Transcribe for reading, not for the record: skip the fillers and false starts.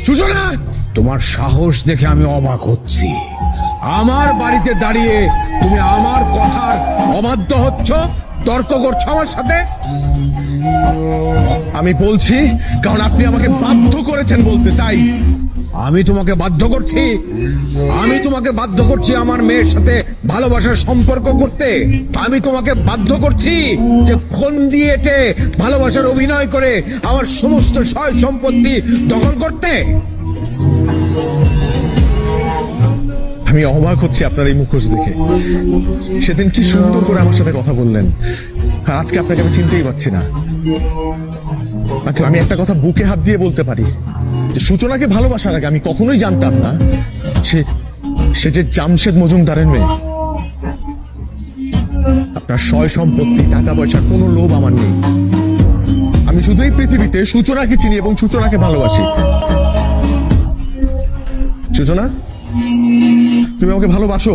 সূচনা, তোমার সাহস দেখে আমি অবাক হচ্ছি। আমার বাড়িতে দাঁড়িয়ে তুমি আমার কথার অবাধ্য হচ্ছ, তর্ক করছো আমার সাথে। আমি বলছি কারণ আপনি আমাকে বাধ্য করেছেন বলতে, তাই। আমি তোমাকে বাধ্য করছি? আমি তোমাকে বাধ্য করছি আমার মেয়ের সাথে ভালোবাসার সম্পর্ক করতে? আমি তোমাকে বাধ্য করছি যে ফোন দিয়ে এটে ভালোবাসার অভিনয় করে আমার সমস্ত সয় সম্পত্তি দখল করতে? আমি অবাক হচ্ছি আপনার এই মুখোশ দেখে। সেদিন কি সুন্দর করে আমার সাথে কথা বললেন, আর আজকে আপনাকে আমি চিনতেই পারছি না। আমি একটা কথা বুকে হাত দিয়ে বলতে পারি যে সূচনাকে ভালোবাসার আগে আমি কখনোই জানতাম না সে যে জামশেদ মজুমদারের মেয়ে। আপনার সয় সম্পত্তি, টাকা পয়সার কোনো লোভ আমার নেই। আমি শুধু এই পৃথিবীতে সূচনাকে চিনি এবং সূচনাকে ভালোবাসি। সূচনা, তুমি আমাকে ভালোবাসো?